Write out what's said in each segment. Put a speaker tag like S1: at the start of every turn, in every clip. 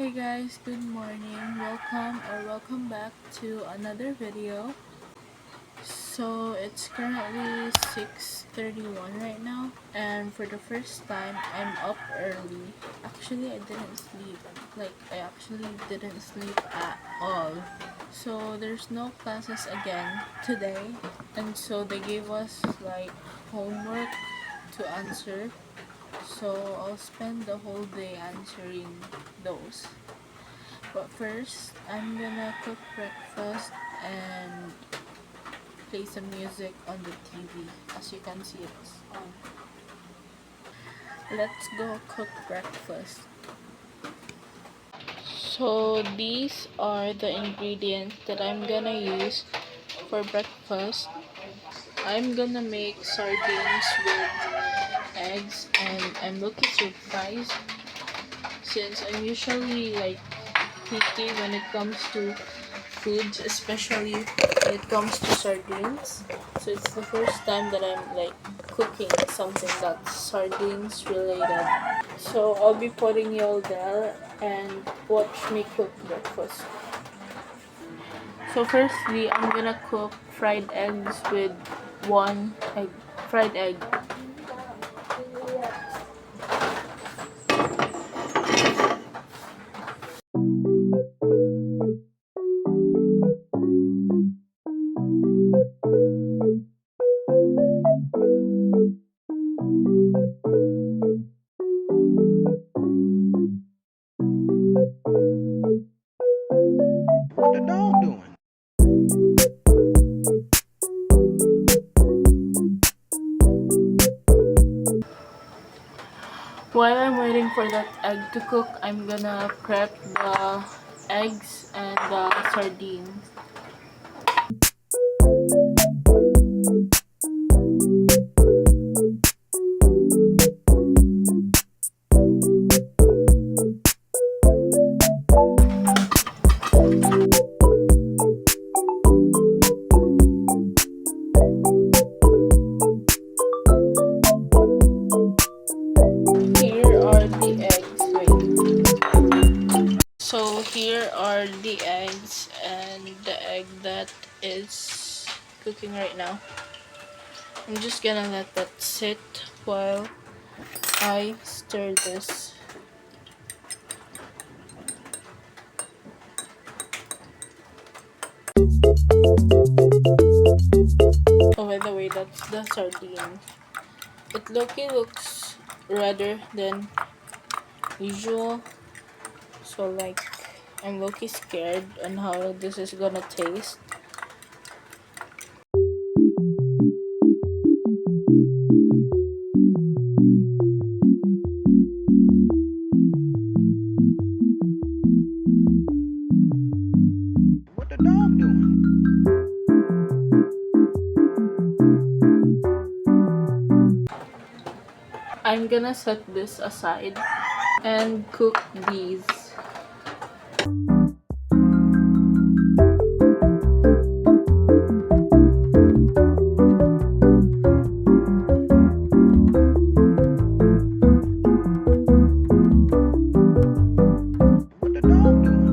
S1: Hey guys, good morning. Welcome back to another video. So it's currently 6:31 right now, and for the first time I'm up early. Actually, I actually didn't sleep at all. So there's no classes again today, and so they gave us like homework to answer. So I'll spend the whole day answering those. But first, I'm gonna cook breakfast and play some music on the TV. As you can see, it's on. Let's go cook breakfast. So these are the ingredients that I'm gonna use for breakfast. I'm gonna make sardines with eggs, and I'm looking surprised since I'm usually like picky when it comes to foods, especially when it comes to sardines. So it's the first time that I'm like cooking something that's sardines related. So I'll be putting you all there and watch me cook breakfast. So firstly, I'm gonna cook fried eggs with one egg, fried egg.
S2: What the dog doing?
S1: While I'm waiting for that egg to cook, I'm gonna prep the eggs and the sardines. Here are the eggs. Wait. So here are the eggs and the egg that is cooking right now. I'm just gonna let that sit while I stir this. Oh, by the way, that's the sardine. Looks redder than usual. So like, I'm low-key scared on how this is gonna taste.
S2: What the dog doing?
S1: I'm gonna set this aside and cook these.
S2: What the dog doing?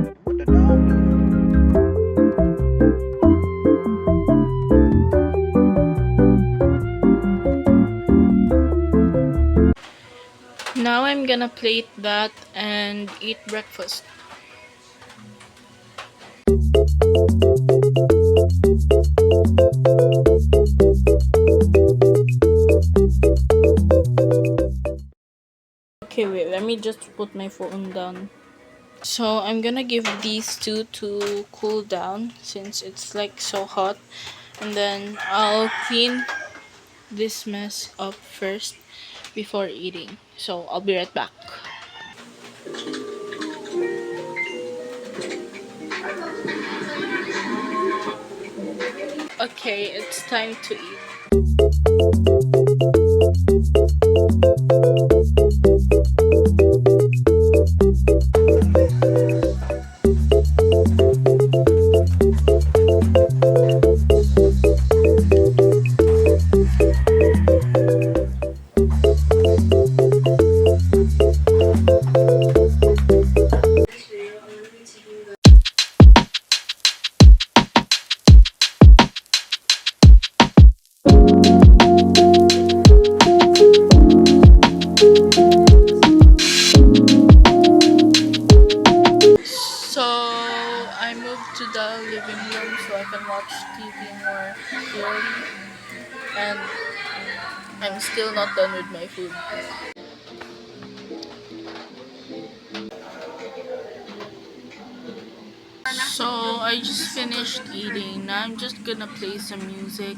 S2: What the dog doing?
S1: Now I'm gonna plate that and eat breakfast. Okay, wait, let me just put my phone down. So I'm gonna give these two to cool down since it's like so hot, and then I'll clean this mess up first before eating. So I'll be right back. Okay, it's time to eat. So I moved to the living room so I can watch TV more clearly, and I'm still not done with my food. So I just finished eating. Now I'm just gonna play some music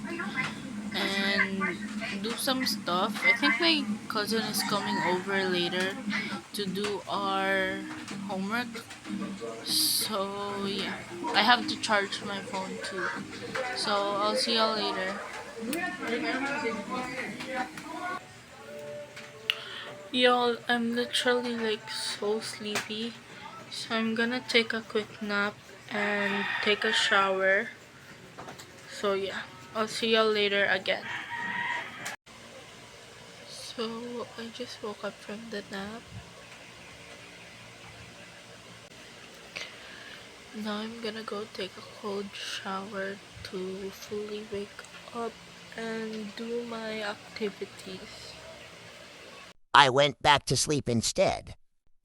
S1: and do some stuff. I think my cousin is coming over later to do our homework. So yeah, I have to charge my phone too. So I'll see y'all later. Y'all, I'm literally like so sleepy. So I'm gonna take a quick nap and take a shower. So yeah, I'll see y'all later again. So I just woke up from the nap. Now I'm gonna go take a cold shower to fully wake up and do my activities.
S3: I went back to sleep instead.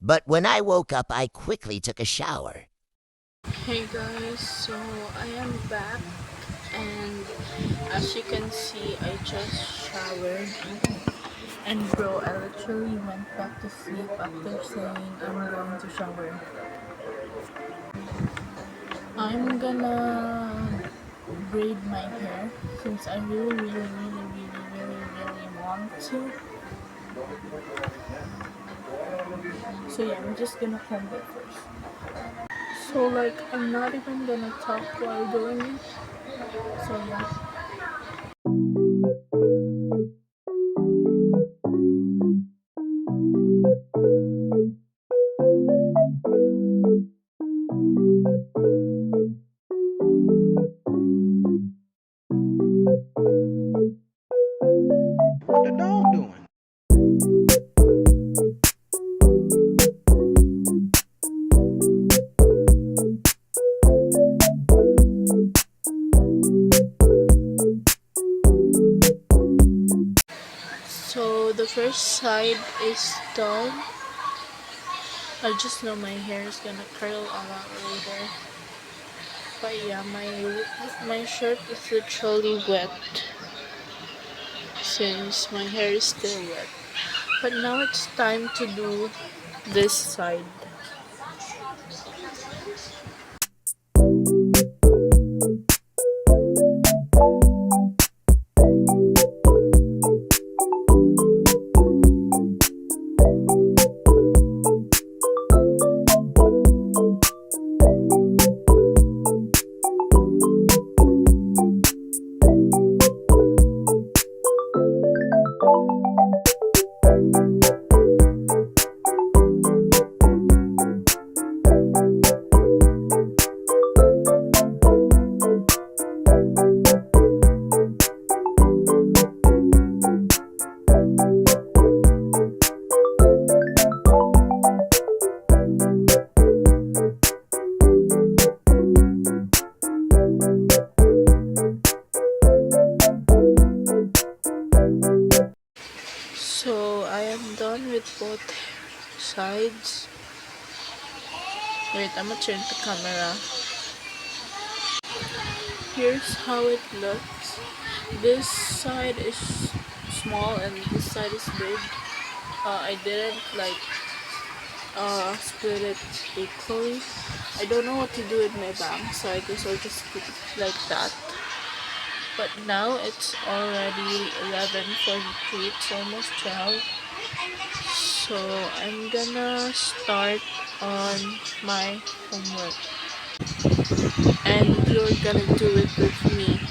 S3: But when I woke up, I quickly took a shower.
S1: Hey guys, so I am back, and as you can see, I just showered. And bro, I literally went back to sleep after saying I'm going to shower. I'm gonna braid my hair since I really want to. So yeah, I'm just gonna comb it first. So like, I'm not even gonna talk while doing it. So yeah.
S2: What the dog doing?
S1: So the first side is done. I just know my hair is gonna curl a lot later. But yeah, my shirt is literally wet since my hair is still wet. But now it's time to do this side. So I am done with both sides. Wait, I'm gonna turn the camera. Here's how it looks. This side is small and this side is big. I didn't like split it equally. I don't know what to do with my bang, so I guess I'll just keep it like that. But now it's already 11:43. It's almost 12. So I'm gonna start on my homework, and you're gonna do it with me.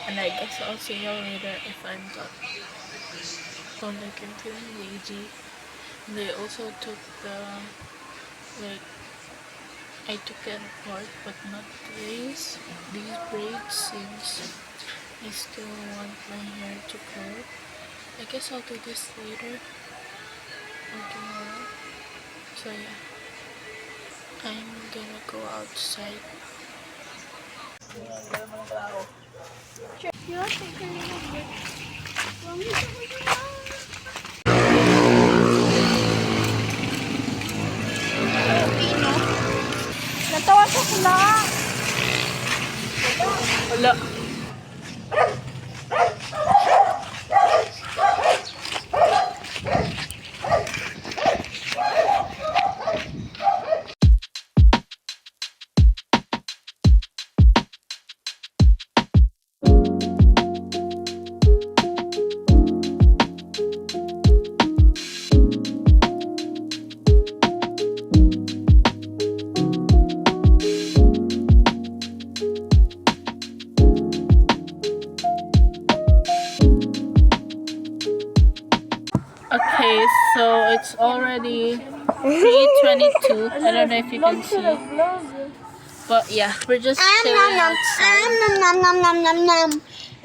S1: And I guess I'll see you later if I'm done. Don't like I'm feeling lazy. And they also took the, like, I took it apart but not these braids since I still want my hair to curl. I guess I'll do this later or tomorrow. So yeah, I'm gonna go outside.
S4: Natawa sa sila.
S1: Wala. Okay, so it's already 3:22. I don't know if you can see. But yeah, we're just chilling outside.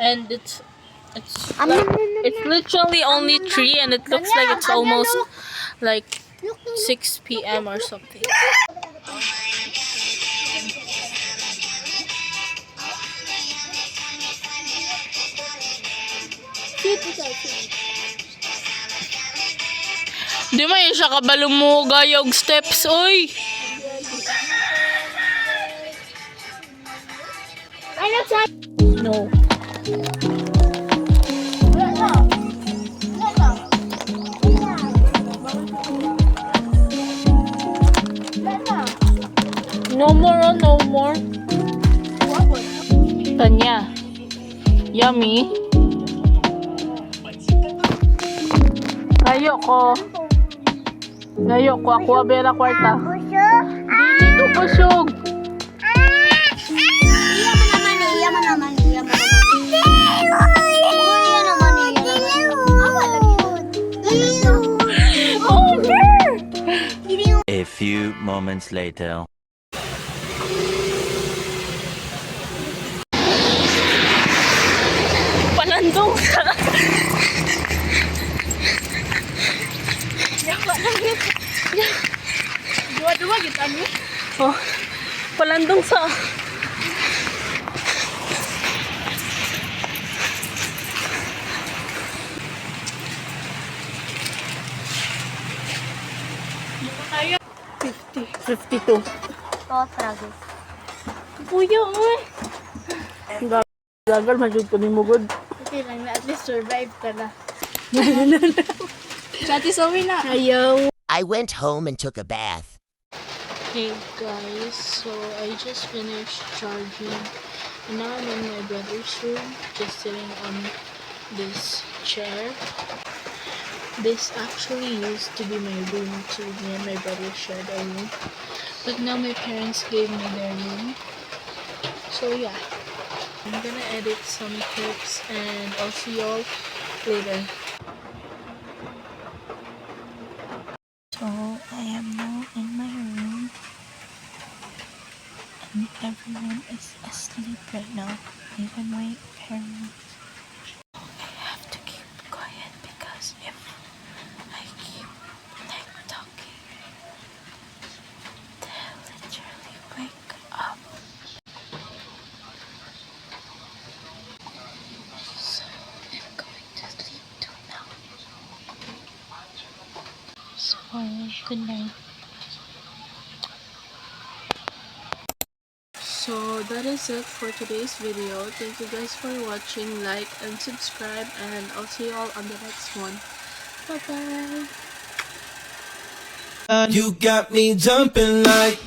S1: And it's like, it's literally only 3 and it looks like it's almost like 6 p.m. or something. Di man yun siya kabalo mo gaya og steps, oy! No. No more, oh, no more. Tanya. Yummy. Layo ko. Layo ko. Ako abela kwarta. Dili ko busog.
S5: A few moments later.
S1: Panandong ka.
S4: Dua-dua gitu ani.
S1: Oh, palandong sa.
S4: Tayo.
S1: 52.
S4: To tragos.
S1: Kuya, oy. Gagal, masyud ko ni Mugod.
S4: Okay lang na, at least survive ka na. Dati sawi na.
S1: Ayaw.
S3: I went home and took a bath.
S1: Hey guys, so I just finished charging. And now I'm in my brother's room, just sitting on this chair. This actually used to be my room too. Me and my brother shared a room. But now my parents gave me their room. So yeah, I'm gonna edit some clips and I'll see y'all later. So I am now in my room and everyone is asleep right now, even my parents. I have to keep quiet because if I keep like talking, they'll literally wake up. So I'm going to sleep too now. So good night. So that is it for today's video. Thank you guys for watching. Like and subscribe, and I'll see you all on the next one. Bye bye.
S6: You got me jumping like